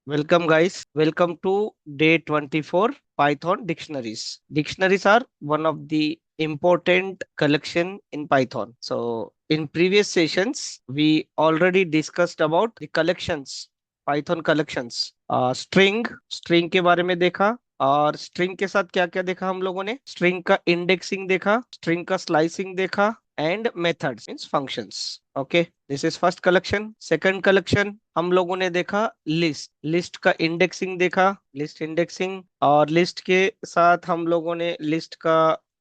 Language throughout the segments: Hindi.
Welcome, guys. Welcome to day 24 Python dictionaries. Dictionaries are one of the important collection in Python. So, in previous sessions, we already discussed about the collections, Python collections. String के बारे में देखा और स्ट्रिंग के साथ क्या क्या देखा हम लोगों ने स्ट्रिंग का इंडेक्सिंग देखा स्ट्रिंग का स्लाइसिंग देखा and methods means functions okay this is first collection second collection हम लोगों ने देखा लिस्ट लिस्ट का इंडेक्सिंग देखा लिस्ट इंडेक्सिंग और लिस्ट के साथ हम लोगों ने लिस्ट का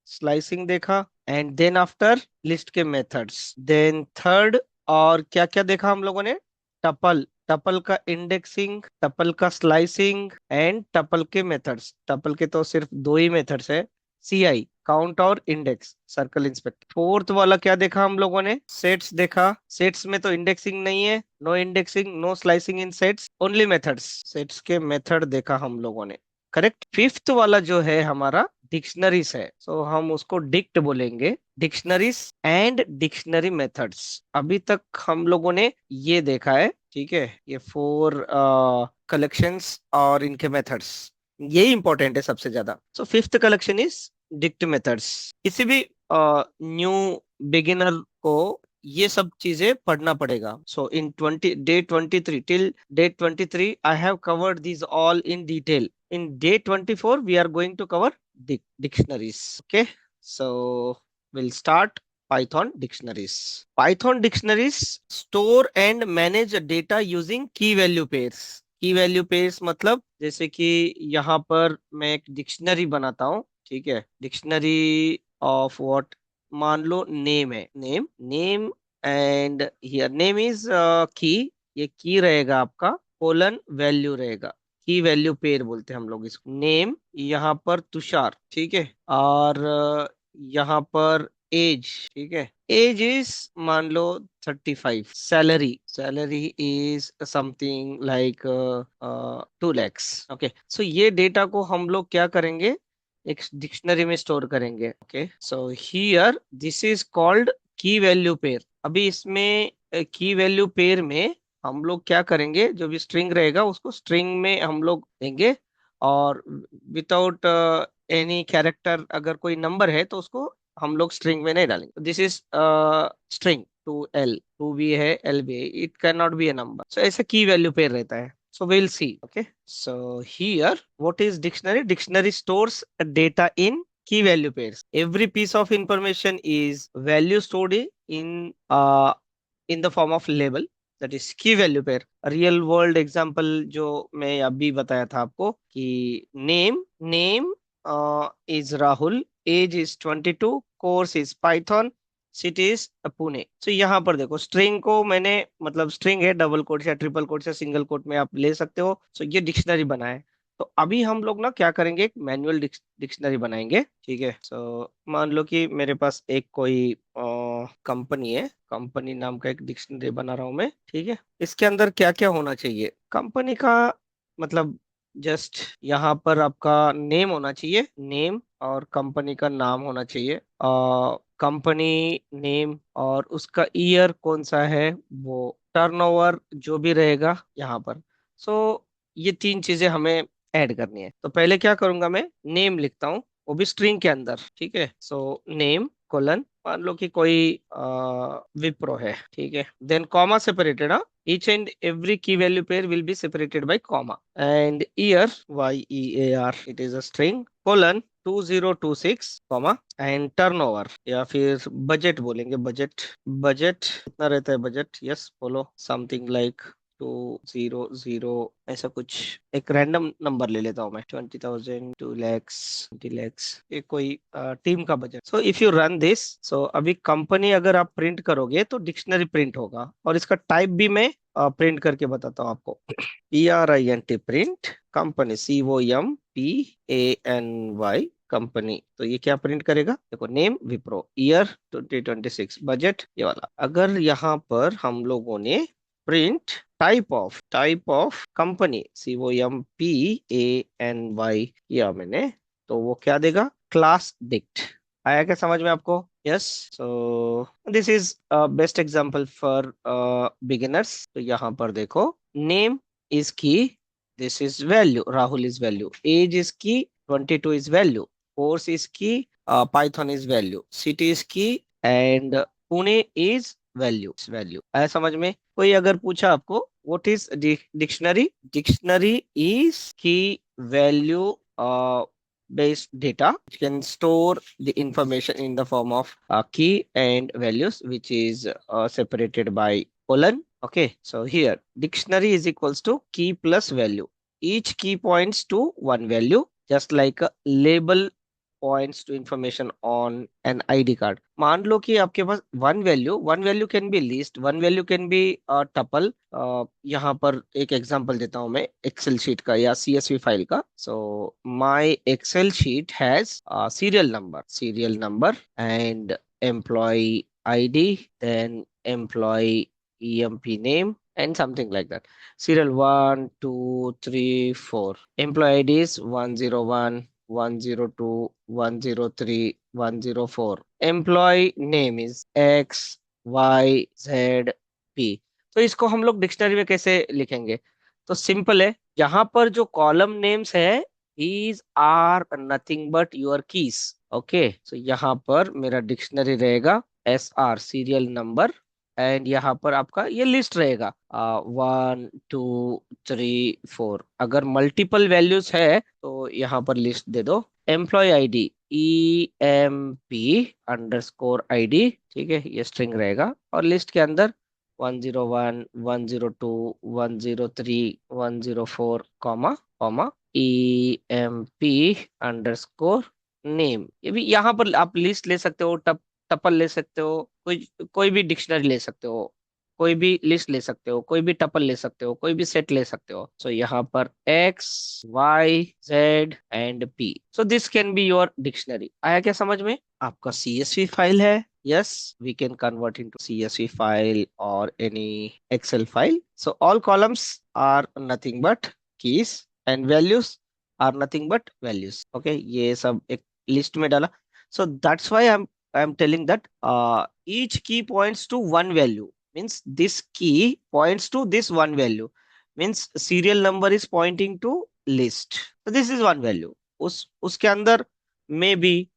स्लाइसिंग देखा एंड देन आफ्टर लिस्ट के मेथड्स देन थर्ड और क्या क्या देखा हम लोगों ने टपल टपल का इंडेक्सिंग टपल का स्लाइसिंग एंड टपल के मेथड्स टपल के तो सिर्फ दो ही मेथड्स है सीआई काउंट और इंडेक्स सर्कल इंस्पेक्ट फोर्थ वाला क्या देखा हम लोगों ने सेट्स देखा सेट्स में तो इंडेक्सिंग नहीं है नो इंडेक्सिंग नो स्लाइसिंग इन सेट्स ओनली मेथड्स सेट्स के मेथड देखा हम लोगों ने करेक्ट फिफ्थ वाला जो है हमारा डिक्शनरीज है सो हम उसको डिक्ट बोलेंगे डिक्शनरीज एंड डिक्शनरी मेथड्स अभी तक हम लोगों ने ये देखा है ठीक है ये फोर कलेक्शंस और इनके मेथड्स यही इंपॉर्टेंट है सबसे ज्यादा so fifth collection is dict methods किसी भी न्यू बिगिनर को ये सब चीजें पढ़ना पड़ेगा so in 23 till day 23 I have covered these all in detail in day 24 we are going to cover dictionaries okay so we'll start python dictionaries python dictionaries store and manage data using key value pairs की वैल्यू पेयर्स मतलब जैसे कि यहाँ पर मैं एक डिक्शनरी बनाता हूँ ठीक है डिक्शनरी ऑफ व्हाट मान लो नेम है name name and here name is की ये की रहेगा आपका कोलन वैल्यू रहेगा की वैल्यू पेयर बोलते हैं हम लोग इसको नेम यहाँ पर तुषार ठीक है और यहाँ पर एज ठीक है एज इज मान लो 35 salary salary is something like 2 lakhs okay सो ये डेटा को हम लोग क्या करेंगे एक डिक्शनरी में स्टोर करेंगे okay so here this is called की वैल्यू पेयर अभी इसमें की वैल्यू पेयर में हम लोग क्या करेंगे जो भी स्ट्रिंग रहेगा उसको स्ट्रिंग में हम लोग देंगे और विदाउट एनी कैरेक्टर अगर कोई नंबर है तो उसको हम लोग स्ट्रिंग में नहीं डालेंगे this is string two L two भी है एल भी है it can not be a number सो ऐसा की वैल्यू पेयर रहता है so we'll see okay so here what is dictionary dictionary stores data in key value pairs every piece of information is value stored uh, in the form of label that is key value pair real world example जो मैं अभी बताया था आपको कि name name is Rahul age is 22 course is Python city is Pune तो यहाँ पर देखो स्ट्रिंग को मैंने मतलब स्ट्रिंग है डबल कोट या ट्रिपल कोट या सिंगल कोट में आप ले सकते हो सो ये डिक्शनरी बना है तो अभी हम लोग ना क्या करेंगे एक मैनुअल डिक्शनरी बनाएंगे ठीक है सो मान लो कि मेरे पास एक कोई कंपनी है कंपनी नाम का एक डिक्शनरी बना रहा हूं मैं ठीक है इसके अंदर क्या क्या होना चाहिए कंपनी का मतलब जस्ट यहाँ पर आपका नेम होना चाहिए नेम और कंपनी का नाम होना चाहिए कंपनी नेम और उसका ईयर कौन सा है वो टर्नओवर जो भी रहेगा यहाँ पर सो ये तीन चीजें हमें ऐड करनी है तो पहले क्या करूंगा मैं नेम लिखता हूँ वो भी स्ट्रिंग के अंदर ठीक है सो नेम कोलन मान लो कि कोई विप्रो है ठीक है then comma separated each and every key value pair will be separated by comma and year year it is a string colon 2026 comma and turnover या फिर बजट बोलेंगे बजट बजट कितना रहता है बजट यस बोलो समथिंग लाइक 200 ऐसा कुछ एक रैंडम नंबर ले लेता हूँ मैं 20,000 2 lakhs 20 lakhs ये कोई टीम का budget so if you run this so अभी कंपनी अगर आप प्रिंट करोगे तो डिक्शनरी प्रिंट होगा और इसका टाइप भी मैं प्रिंट करके बताता हूँ आपको PRINT print company COMPANY company तो ये क्या प्रिंट करेगा देखो नेम विप्रो ईयर 2026 बजट ये वाला अगर यहाँ पर हम लोगों ने print type of company COMPANY किया मैंने तो वो क्या देगा क्लास डिक्ट आया क्या समझ में आपको yes so this is best example for beginners तो यहाँ पर देखो नेम इज की This is value. Rahul is value. Age is key. 22 is value. Course is key. Python is value. City is key. And Pune is value. Value आया समझ में? कोई अगर पूछा आपको what is dictionary? Dictionary is key value based data which can store the information in the form of key and values, which is separated by colon. Okay, so here dictionary is equals to key plus value. Each key points to one value, just like a label points to information on an ID card. मान लो कि आपके पास one value can be list, one value can be tuple. यहाँ पर एक एग्जांपल देता हूँ मैं एक्सेल शीट का या CSV फाइल का. So my Excel sheet has serial number and employee ID, then employee EMP name and something like that. Serial 1, 2, 3, 4. Employee ID is 101, 102, 103, 104. Employee name is X, Y, Z, P. तो इसको हम लोग डिक्शनरी में कैसे लिखेंगे? तो सिंपल है, यहाँ पर जो कॉलम नेम्स है these are nothing but your keys. Okay, so यहाँ पर मेरा डिक्शनरी रहेगा SR सीरियल नंबर एंड यहाँ पर आपका ये लिस्ट रहेगा 1, 2, 3, 4. अगर मल्टीपल वैल्यूज है तो यहाँ पर लिस्ट दे दो. एम्प्लॉय ID EMP_ID, ठीक है, ये स्ट्रिंग रहेगा और लिस्ट के अंदर 101, 102, 103, 104 कॉमा कॉमा EMP_नेम. ये भी यहाँ पर आप लिस्ट ले सकते हो, टपल ले सकते हो, कोई भी डिक्शनरी ले सकते हो, कोई भी लिस्ट ले सकते हो, कोई भी टपल ले सकते हो, कोई भी सेट ले सकते हो. सो यहाँ पर X, Y, Z and P. So this can be your dictionary. आया क्या समझ में? आपका CSV फाइल है. Yes, we can convert into CSV file or any Excel file. So all columns are nothing but keys and values are nothing but values. Okay, ये सब एक लिस्ट में डाला. So that's why I'm telling that each key points to one value. Means this key points to this one value. Means serial number is pointing to list. So this is one value. उसके अंदर maybe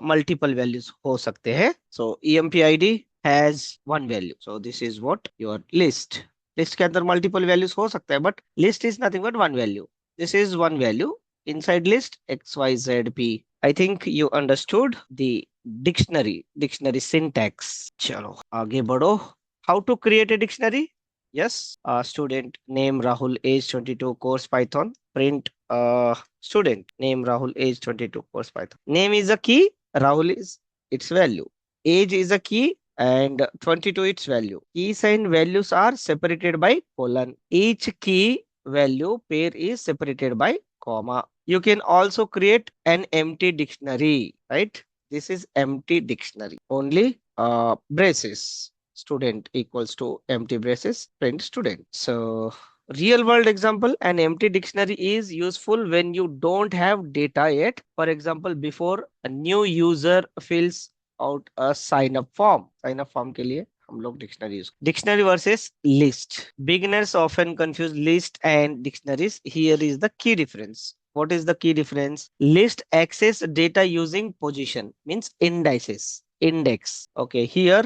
multiple values हो सकते हैं. So EMP ID has one value. So this is what your list. List के अंदर मल्टीपल वैल्यूज हो सकता है but list is nothing but one value. This is one value inside list XYZP. I think you understood the dictionary syntax. चलो आगे बढ़ो. How to create a dictionary? Yes, student name Rahul, age 22, course Python. Print student name Rahul, age 22, course Python. Name is a key, Rahul is its value. Age is a key and 22 its value. Keys and values are separated by colon. Each key value pair is separated by comma. You can also create an empty dictionary, right? This is empty dictionary. Only braces. Student equals to empty braces, print student. So real world example, an empty dictionary is useful when you don't have data yet. For example, before a new user fills out a sign up form. Sign up form के लिए हम लोग dictionary use. Dictionary versus list. Beginners often confuse list and dictionaries. Here is the key difference. What is the key difference? List access data using position, means indices, index. Okay, here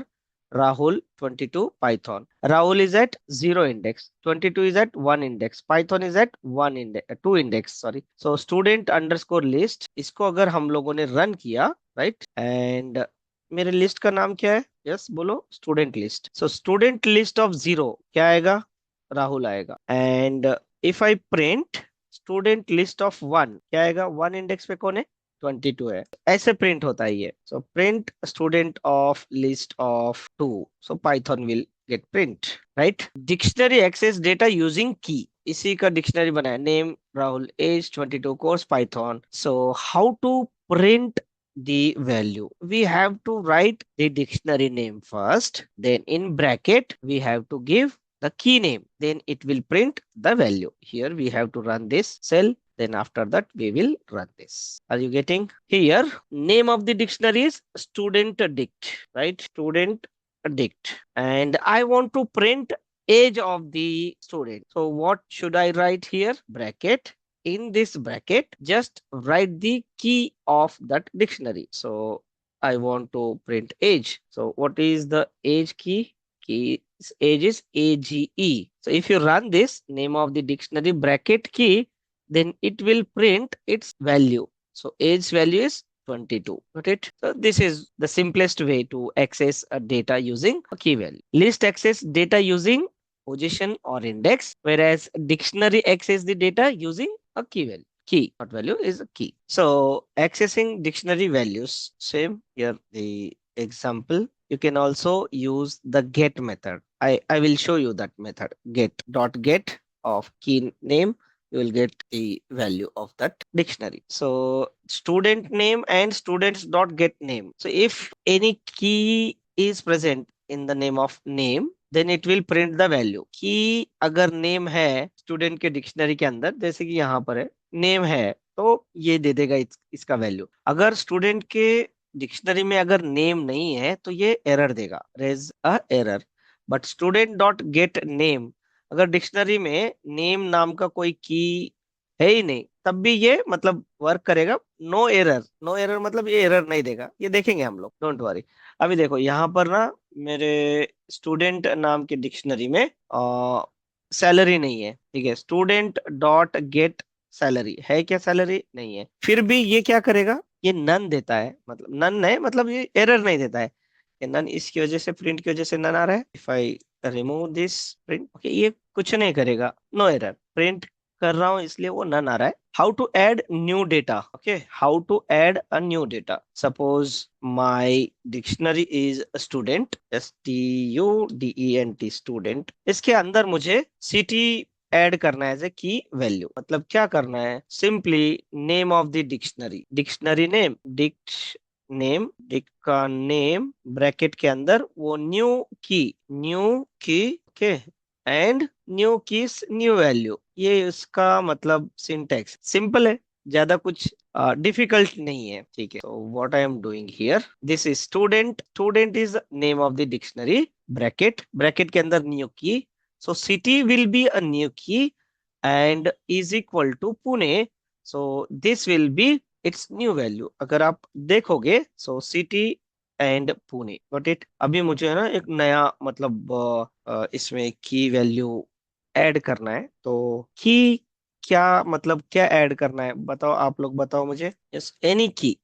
Rahul 22 Python. Rahul is at 0 index. 22 is at 1 index. Python is at 1 index, 2 index. Sorry. So student underscore list. इसको अगर हम लोगों ने रन किया, right? And मेरे लिस्ट का नाम क्या है? यस बोलो, student list. So student list of 0 क्या आएगा? राहुल आएगा. And if I print student list of 1 क्या आएगा? 1 इंडेक्स पे कौन है? 22 है. ऐसे प्रिंट होता है ये. So print student of list of 2. So Python will get print, right? Dictionary access data using key. इसी का डिक्शनरी बनाया. Name Rahul, age 22, course Python. So how to print the value? We have to write the dictionary name first, then in bracket we have to give the key name, then it will print the value. Here we have to run this cell, then after that we will run this. Are you getting? Here name of the dictionary is student dict, right? Student dict, and I want to print age of the student. So what should I write here? Bracket. In this bracket, just write the key of that dictionary. So I want to print age. So what is the age key? Age is AGE. So if you run this name of the dictionary bracket key, then it will print its value. So age value is 22. Got it? So this is the simplest way to access a data using a key value. List access data using position or index, whereas dictionary access the data using a key value. Key, not value, is a key. So accessing dictionary values, same here the example. You can also use the get method. I will show you that method. Get of key name, you will get the value of that dictionary. So student name and students dot get name. So if any key is present in the name of name, then it will print the value. की अगर नेम है स्टूडेंट के डिक्शनरी के अंदर, जैसे कि यहाँ पर है नेम है, तो ये दे देगा इसका वैल्यू। अगर स्टूडेंट के डिक्शनरी में अगर नेम नहीं है तो ये एरर देगा, raise a error. But student dot get name, अगर डिक्शनरी में नेम नाम का कोई की है ही नहीं, तब भी ये मतलब वर्क करेगा। नो एरर, नो एरर मतलब ये एरर नहीं देगा, ये देखेंगे हम लोग, डोंट वरी। अभी देखो यहाँ पर ना मेरे स्टूडेंट नाम के डिक्शनरी में सैलरी नहीं है, ठीक है। स्टूडेंट डॉट गेट सैलरी है क्या? सैलरी नहीं है, फिर भी ये क्या करेगा? ये नन देता है, मतलब नन है, मतलब ये एरर नहीं देता है। ये नन इसकी वजह से, प्रिंट की वजह से नन आ रहा है। If I remove this print, okay, ये कुछ नहीं करेगा, नो एरर। प्रिंट कर रहा हूं इसलिए वो नन आ रहा है। How to add new data, okay, how to add a new data. Suppose my dictionary is student, STUDENT, student. इसके अंदर मुझे सिटी ऐड करना है एज ए की वैल्यू। मतलब क्या करना है? Simply name of the dictionary, dictionary name, Dick का नेम ब्रैकेट के अंदर वो न्यू की, okay, and new keys new value. ये इसका मतलब सिंटेक्स सिंपल है, ज्यादा कुछ डिफिकल्ट नहीं है, ठीक है। तो what I am doing here, this is student is name of the dictionary, bracket के अंदर न्यू की। So city will be a new key and is equal to Pune. So this will be its new value. अगर आप देखोगे, so city and Pune, got it? अभी मुझे है ना एक नया मतलब इसमें की वैल्यू ऐड करना है। तो की क्या मतलब, क्या ऐड करना है बताओ, आप लोग बताओ मुझे। यस, एनी की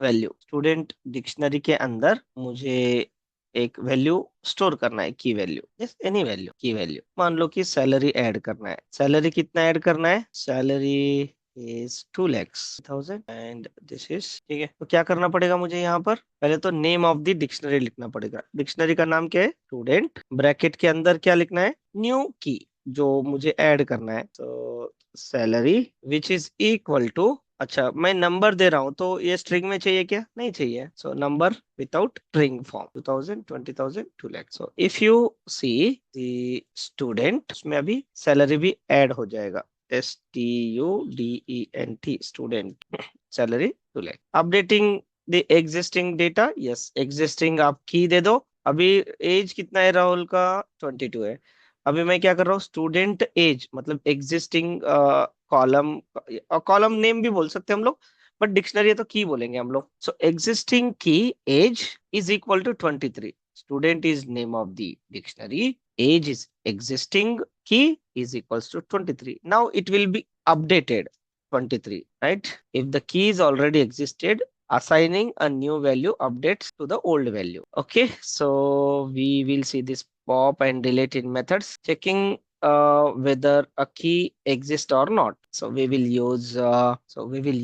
वैल्यू स्टूडेंट डिक्शनरी के अंदर मुझे एक वैल्यू स्टोर करना है, की वैल्यू, यस, एनी वैल्यू, की वैल्यू। मान लो कि सैलरी ऐड करना है। सैलरी कितना ऐड करना है? Salary is 2,00,000 and this is, ठीक है। तो क्या करना पड़ेगा मुझे यहाँ पर? पहले तो नेम ऑफ द डिक्शनरी लिखना पड़ेगा। डिक्शनरी का नाम क्या है? स्टूडेंट। ब्रैकेट के अंदर क्या लिखना है? न्यू की, जो मुझे ऐड करना है। तो salary which is equal to, अच्छा मैं नंबर दे रहा हूं तो ये स्ट्रिंग में चाहिए क्या? नहीं चाहिए। So number without string form, 2,000, 20,000, 2,00,000। So if you see the student, उसमें अभी सैलरी भी ऐड हो जाएगा, STUDENT, student. Salary 2,00,000। Updating the existing data, yes, existing आप की दे दो। अभी एज कितना है राहुल का? 22 है। अभी मैं क्या कर रहा हूँ? स्टूडेंट एज मतलब एग्जिस्टिंग कॉलम, कॉलम नेम भी बोल सकते हैं हम लोग, बट डिक्शनरी है तो की बोलेंगे हम लोग। सो existing key age is equal to 23। Student is name of the dictionary, age is existing key is equals to 23. Now it will be updated 23, right? If the key is already existed, assigning a new value updates to the old value. Okay, so we will see this pop and delete in methods, checking whether a key exists or not. So we will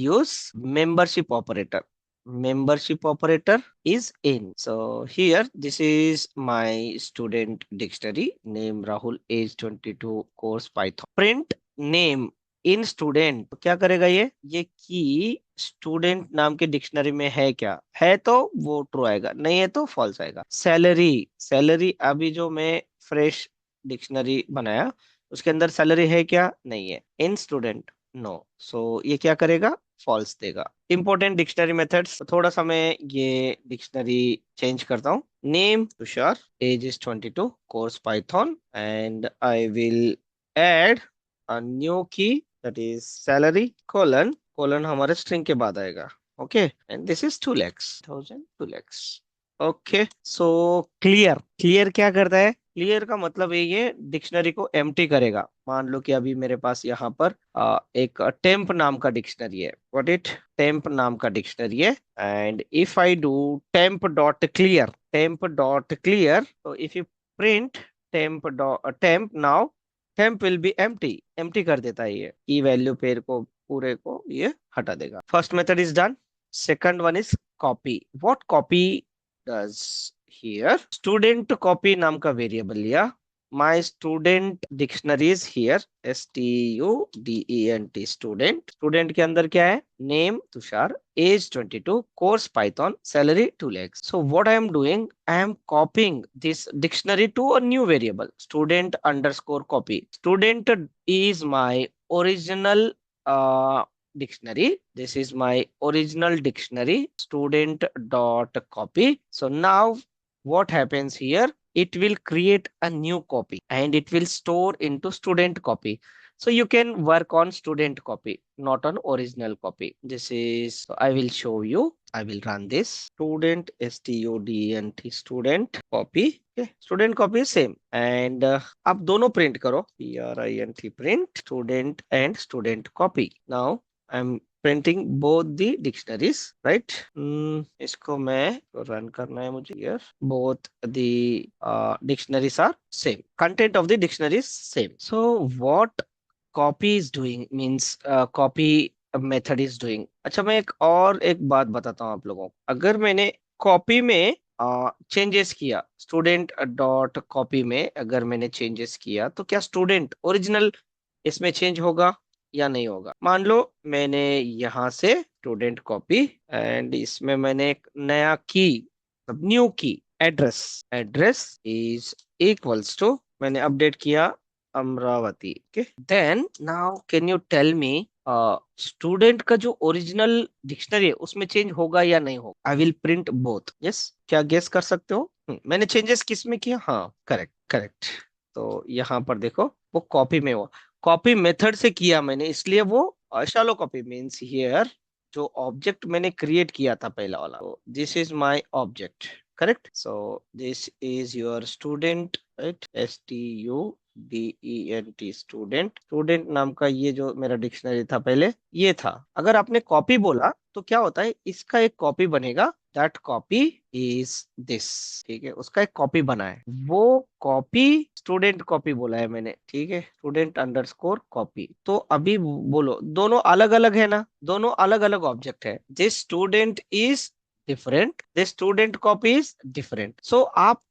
use membership operator. Membership operator is in. So here this is my student dictionary, name Rahul, age 22, course Python. Print name in student, तो क्या करेगा ये की स्टूडेंट नाम के डिक्शनरी में है क्या? है तो वो ट्रू आएगा, नहीं है तो फॉल्स आएगा। सैलरी अभी जो मैं फ्रेश डिक्शनरी बनाया उसके अंदर सैलरी है क्या? नहीं है। इन स्टूडेंट, नो। सो ये क्या करेगा? फॉल्स देगा। इंपॉर्टेंट डिक्शनरी मेथड्स, थोड़ा सा मैं ये डिक्शनरी चेंज करता हूँ। Name Tushar, age is 22, course Python, and I will add a new key, that is salary colon, colon हमारे स्ट्रिंग के बाद आएगा। Okay, and this is 2 lakhs, 2 lakhs। Okay, so clear, clear क्या करता है? क्लियर का मतलब ये डिक्शनरी को एम्प्टी करेगा। मान लो कि अभी मेरे पास यहाँ पर एक टेम्प नाम का डिक्शनरी है, व्हाट इट, टेम्प नाम का डिक्शनरी है, and if I do temp dot clear, temp dot clear, तो if you print temp dot temp now, temp will be empty, empty कर देता है ये, की वैल्यू पेयर को पूरे को ये हटा देगा। First method is done. Second one is copy. What copy does here? Student copy नाम का वेरिएबल लिया, my student dictionary is here, STUDENT, student. Student के अंदर क्या है? Name Tushar, age 22, course Python, salary 2 lakhs। So what I am doing, I am copying this dictionary to a new variable, student underscore copy. Student is my original dictionary. This is my original dictionary, student dot copy. So now what happens here? It will create a new copy and it will store into student copy. So you can work on student copy, not on original copy. This is, so I will show you. I will run this. Student, STUDENT, student copy. Okay, student copy is same. And आप दोनों print करो, PRINT, print student and student copy. Now I'm printing both the dictionaries, right? इसको मैं रन करना है मुझे। Here both the dictionaries are same, content of the dictionary is same. So what copy is doing means copy method is doing। अच्छा, मैं एक बात बताता हूँ आप लोगों को। अगर मैंने कॉपी में चेंजेस किया, स्टूडेंट डॉट कॉपी में अगर मैंने चेंजेस किया, तो क्या स्टूडेंट ओरिजिनल इसमें चेंज होगा या नहीं होगा? मान लो मैंने यहाँ से स्टूडेंट कॉपी एंड इसमें मैंने एक नया key, new key, address, address is equals to, मैंने अपडेट किया Amravati. Okay, then now can you tell me student का जो ओरिजिनल डिक्शनरी है उसमें चेंज होगा या नहीं होगा? I will print both. Yes, क्या गेस कर सकते हो? मैंने चेंजेस किस में किया? हाँ, करेक्ट करेक्ट। तो यहाँ पर देखो, वो कॉपी में हुआ, कॉपी मेथड से किया मैंने, इसलिए वो शैलो कॉपी मीन्स हियर जो ऑब्जेक्ट मैंने क्रिएट किया था पहला वाला, this is my object, correct. So this is your student, right, STUDENT, student. Student नाम का ये जो मेरा डिक्शनरी था पहले, ये था। अगर आपने कॉपी बोला तो क्या होता है, इसका एक कॉपी बनेगा, दैट कॉपी इज दिस। ठीक है, उसका एक कॉपी बना है, वो कॉपी स्टूडेंट कॉपी बोला है मैंने, ठीक है, स्टूडेंट अंडरस्कोर कॉपी। तो अभी बोलो, दोनों अलग अलग है ना, दोनों अलग अलग ऑब्जेक्ट है। This student is different, this student copy is different. So आप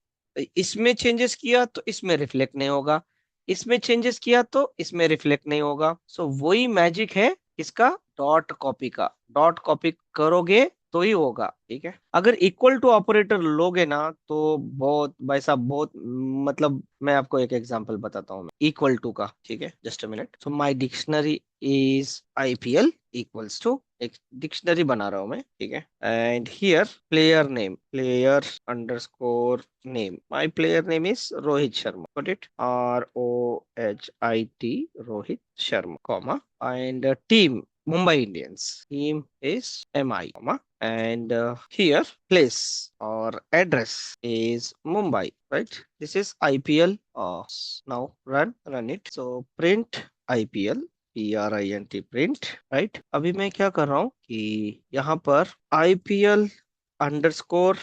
इसमें चेंजेस किया तो इसमें रिफ्लेक्ट नहीं होगा, इसमें चेंजेस किया तो इसमें रिफ्लेक्ट नहीं होगा। सो वही मैजिक है इसका डॉट कॉपी का, डॉट कॉपी करोगे तो ही होगा। ठीक है, अगर इक्वल टू ऑपरेटर लोगे ना तो बहुत भाई साहब, बहुत मतलब मैं आपको एक एग्जांपल बताता हूँ इक्वल टू का। ठीक है, just a minute. So my dictionary is IPL equals to, एक डिक्शनरी बना रहा हूं मैं, ठीक है, and here player name, player underscore name, my player name is Rohit Sharma, got it, ROHIT, Rohit Sharma, comma, and team Mumbai Indians, team is MI, comma, and here place or address is Mumbai, right? This is IPL. Now run it. So print IPL, PRINT, print, right? अभी मैं क्या कर रहा हूँ कि यहाँ पर IPL underscore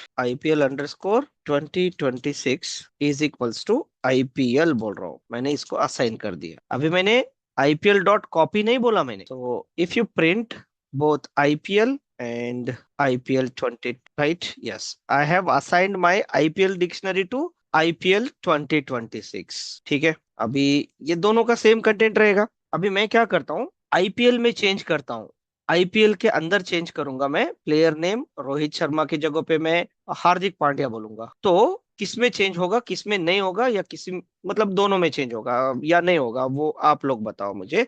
2026 is equals to IPL बोल रहा हूँ, मैंने इसको असाइन कर दिया। अभी मैंने IPL डॉट कॉपी नहीं बोला मैंने। तो if you print both IPL and IPL 20, right? Yes, I have assigned my IPL dictionary to IPL 2026। ठीक है, अभी ये दोनों का सेम कंटेंट रहेगा। अभी मैं क्या करता हूँ, IPL में चेंज करता हूँ, IPL के अंदर चेंज करूंगा मैं, प्लेयर नेम रोहित शर्मा की जगह पे मैं हार्दिक पांड्या बोलूंगा। तो किसमें चेंज होगा, किसमें नहीं होगा, या किसी मतलब दोनों में चेंज होगा या नहीं होगा, वो आप लोग बताओ मुझे,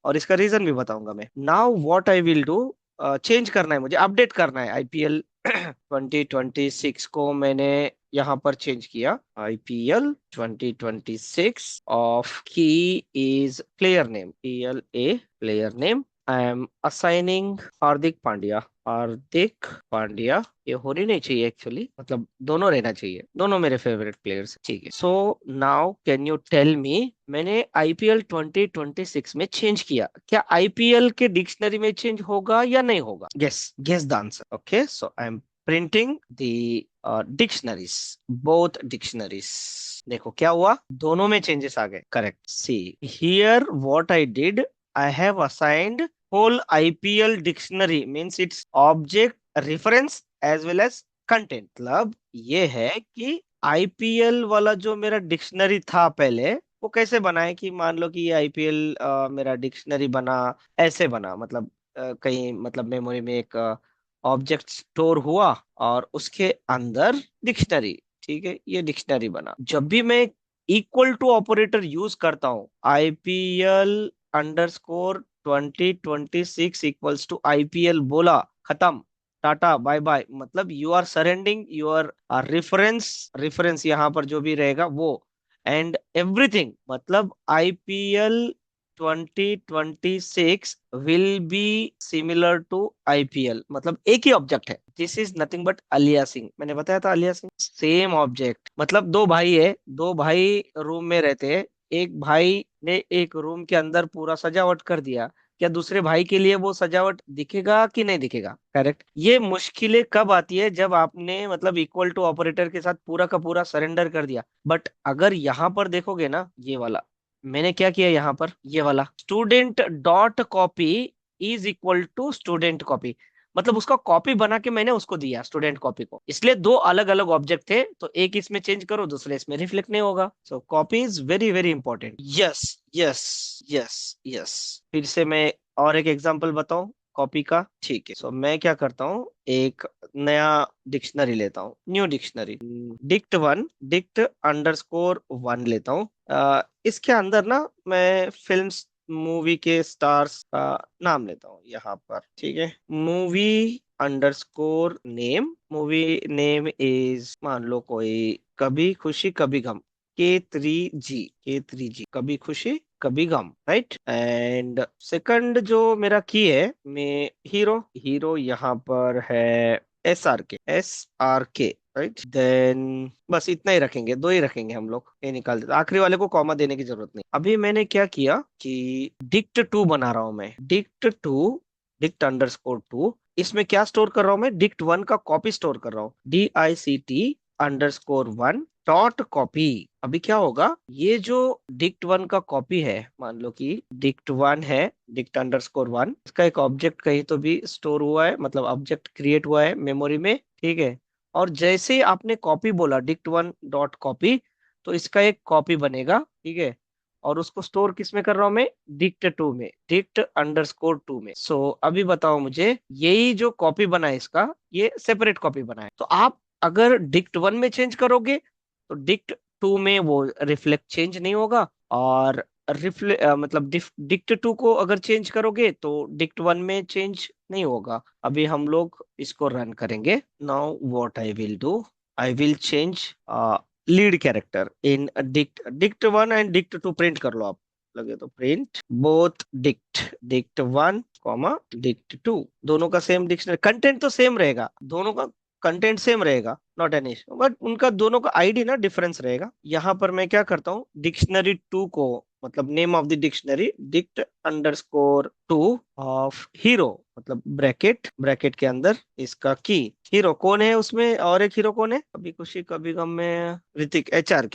और इसका रीजन भी बताऊंगा मैं। Now what I will do, change करना है, मुझे अपडेट करना है। आईपीएल 2026 को मैंने यहाँ पर चेंज किया। IPL 2026 of key is player name, PLA player name. I am assigning Hardik Pandya. Hardik Pandya, ये होनी नहीं चाहिए एक्चुअली, मतलब दोनों रहना चाहिए, दोनों मेरे फेवरेट प्लेयर्स। ठीक है, so now can you tell me, मैंने आईपीएल 2026 में चेंज किया, क्या आईपीएल के डिक्शनरी में चेंज होगा या नहीं होगा? Guess guess the answer. Okay, so I am printing the dictionaries, both dictionaries. देखो क्या हुआ, दोनों में चेंजेस आ गए। Correct, see here what I did, I have assigned whole IPL dictionary, means its object, reference as well as content। मतलब ये है कि आईपीएल वाला जो मेरा डिक्शनरी था पहले, वो कैसे बना है कि मान लो कि ये आईपीएल मेरा डिक्शनरी बना, ऐसे बना, मतलब कहीं मतलब मेमोरी में एक ऑब्जेक्ट स्टोर हुआ और उसके अंदर डिक्शनरी। ठीक है, ये डिक्शनरी बना। जब भी मैं इक्वल टू ऑपरेटर यूज करता हूँ, IPL_2026 इक्वल्स टू आईपीएल बोला, खत्म, टाटा बाय बाय, मतलब you are surrendering your reference, reference यहाँ पर जो भी रहेगा वो, एंड एवरीथिंग, मतलब IPL 2026 will be similar to IPL, मतलब एक ही ऑब्जेक्ट है। This is nothing but aliasing, मैंने बताया था अलियासिंग, सेम ऑब्जेक्ट। मतलब दो भाई है, दो भाई रूम में रहते हैं, एक भाई ने एक रूम के अंदर पूरा सजावट कर दिया, क्या दूसरे भाई के लिए वो सजावट दिखेगा कि नहीं दिखेगा? करेक्ट। ये मुश्किलें कब आती है, जब आपने मतलब इक्वल टू ऑपरेटर के साथ पूरा का पूरा सरेंडर कर दिया। बट अगर यहाँ पर देखोगे ना, ये वाला मैंने क्या किया, यहाँ पर ये वाला student dot copy is equal to student copy, मतलब उसका कॉपी बना के मैंने उसको दिया स्टूडेंट कॉपी को, इसलिए दो अलग अलग ऑब्जेक्ट थे, तो एक इसमें चेंज करो, दूसरे इसमें रिफ्लेक्ट नहीं होगा। सो copy is very very important. Yes yes yes yes. फिर से मैं और एक एग्जांपल बताऊं कॉपी का। ठीक है, सो मैं क्या करता हूँ, एक नया डिक्शनरी लेता हूँ, न्यू डिक्शनरी, डिक्ट_1 लेता हूँ। इसके अंदर ना मैं फिल्म्स, मूवी के स्टार्स का नाम लेता हूँ यहाँ पर। ठीक है, मूवी_नेम, मूवी नेम इज मान लो कोई कभी खुशी कभी गम, K3G, कभी खुशी कभी गम, राइट। एंड सेकंड जो मेरा की है, मैं हीरो, हीरो यहाँ पर है SRK, राइट। देन बस इतना ही रखेंगे, दो ही रखेंगे हम लोग, ये निकाल देते, आखिरी वाले को कॉमा देने की जरूरत नहीं। अभी मैंने क्या किया कि डिक्ट 2 बना रहा हूं मैं, डिक्ट 2, डिक्ट_2, इसमें क्या स्टोर कर रहा हूं मैं, डिक्ट 1 का कॉपी स्टोर कर रहा हूँ, DICT_1 डॉट कॉपी। अभी क्या होगा, ये जो डिक्ट 1 का कॉपी है, मान लो कि डिक्ट 1 है, डिक्ट_1, इसका एक ऑब्जेक्ट कहीं तो भी स्टोर हुआ है, मतलब ऑब्जेक्ट क्रिएट हुआ है मेमोरी में। ठीक है, और जैसे ही आपने कॉपी बोला, डिक्ट 1 डॉट कॉपी, तो इसका एक कॉपी बनेगा। ठीक है, और उसको स्टोर किस में कर रहा हूं मैं, डिक्ट 2 में, डिक्ट_2 में। सो अभी बताओ मुझे, यही जो कॉपी बना है इसका, ये सेपरेट कॉपी बना है, तो आप अगर डिक्ट 1 में चेंज करोगे तो डिक्ट 2 में वो रिफ्लेक्ट चेंज नहीं होगा, और मतलब डिक्ट 2 को अगर चेंज करोगे तो डिक्ट 1 में चेंज नहीं होगा। अभी हम लोग इसको रन करेंगे। Now what I will do, I will change lead character in dict 1 and dict 2, print कर लो आप, लगे तो print both dict 1 comma dict 2, दोनों का सेम डिक्शनरी कंटेंट तो सेम रहेगा, दोनों का कंटेंट सेम रहेगा, नॉट एन इशू, बट उनका दोनों का आईडी ना डिफरेंस रहेगा। यहाँ पर मैं क्या करता हूँ, डिक्शनरी 2 को, मतलब नेम ऑफ द डिक्शनरी, डिक्ट_2 ऑफ हीरो, मतलब ब्रैकेट, ब्रैकेट के अंदर इसका की, हीरो कौन है उसमें, और एक हीरो कौन है, कभी खुशी कभी गम में ऋतिक, HR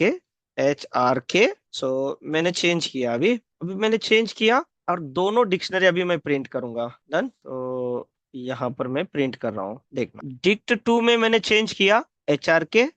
के। सो मैंने चेंज किया, अभी अभी मैंने चेंज किया, और दोनों डिक्शनरी अभी मैं प्रिंट करूंगा। डन, तो यहाँ पर मैं प्रिंट कर रहा हूँ, देखना, डिक्ट 2 में मैंने चेंज किया एच आर के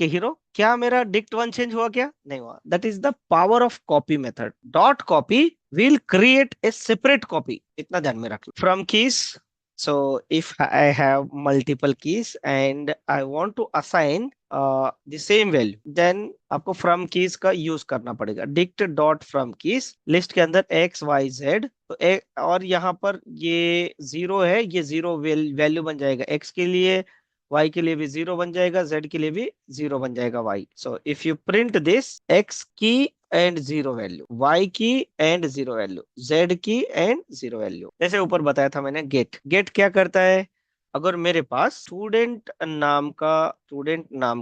हीरो, क्या मेरा डिक्ट 1 चेंज हुआ? क्या नहीं हुआ। That is the power of copy method. Dot copy will create a separate copy, इतना ध्यान में रख लो। From keys So if I have multiple keys and I want to assign the same value, then आपको from keys का यूज करना पड़ेगा. dict dot from keys list के अंदर x y z. तो और यहाँ पर ये जीरो है, ये जीरो वैल्यू बन जाएगा x के लिए, y के लिए भी जीरो बन जाएगा, z के लिए भी जीरो बन जाएगा y. So if you print this, x की एंड जीरो वैल्यू, y की एंड जीरो वैल्यू, z की एंड जीरो वैल्यू. जैसे ऊपर बताया था मैंने, गेट. गेट क्या करता है? अगर मेरे पास स्टूडेंट नाम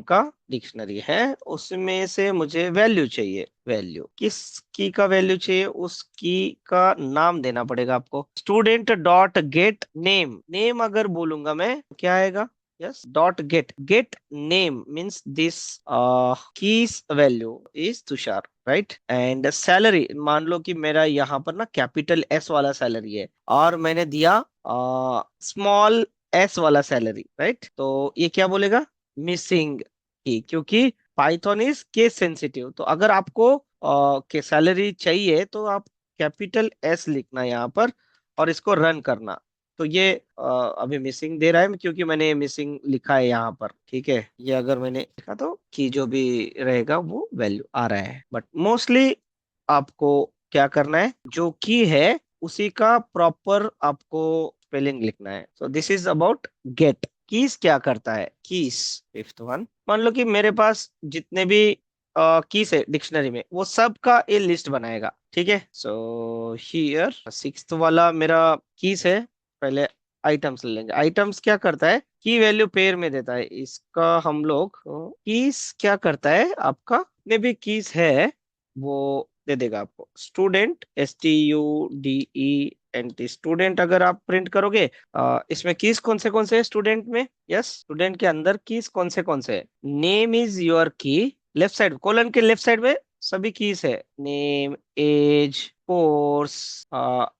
का डिक्शनरी है, उसमें से मुझे वैल्यू चाहिए. वैल्यू किस की का वैल्यू चाहिए? उस की का नाम देना पड़ेगा आपको. Student dot get name. Name अगर बोलूंगा मैं तो क्या आएगा? Yes, dot gate. Gate name means this keys value is Tushar, right. And salary, मान लो कि मेरा यहाँ पर ना कैपिटल एस वाला सैलरी है और मैंने दिया स्मॉल एस वाला सैलरी, राइट. तो ये क्या बोलेगा? मिसिंग की, क्योंकि पाइथन इज केस सेंसिटिव. तो अगर आपको के सैलरी चाहिए तो आप कैपिटल एस लिखना यहाँ पर और इसको रन करना. तो ये अभी मिसिंग दे रहा है क्योंकि मैंने मिसिंग लिखा है यहाँ पर, ठीक है. ये अगर मैंने लिखा तो की जो भी रहेगा वो वैल्यू आ रहा है. बट मोस्टली आपको क्या करना है, जो की है उसी का प्रॉपर आपको स्पेलिंग लिखना है. So this is about get. Keys क्या करता है? Keys, fifth one. मान लो कि मेरे पास जितने भी कीज है डिक्शनरी में, वो सब का ये लिस्ट बनाएगा, ठीक है. सो हियर सिक्स्थ वाला मेरा कीज है. पहले आइटम्स ले लेंगे. आइटम्स क्या करता है? की वैल्यू पेयर में देता है. इसका हम लोग कीज क्या करता है, आपका जितने भी कीज है वो दे देगा आपको. स्टूडेंट, STUDENT, स्टूडेंट अगर आप प्रिंट करोगे, इसमें कीज कौन से है स्टूडेंट में? यस, स्टूडेंट के अंदर कीज कौन से है? Name is your key. Left side, colon के लेफ्ट साइड में सभी कीज है. Name, age, course,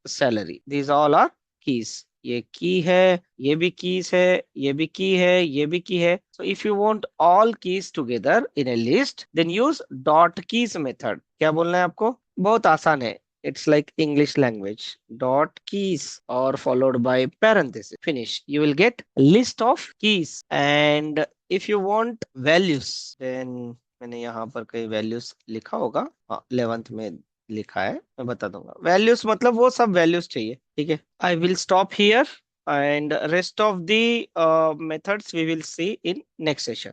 salary, these all are keys. ये की है, ये भी कीज है, ये भी की है, ये भी की है. So if you want all keys together in a list, then use dot keys method. क्या बोलना है आपको? बहुत आसान है. It's like English language. Dot keys or followed by parenthesis. Finish. You will get list of keys. And if you want values, then मैंने यहाँ पर कई values लिखा होगा. हाँ, 11th में लिखा है, मैं बता दूंगा. values मतलब वो सब values चाहिए, ठीक है. I will stop here and rest of the methods we will see in next session.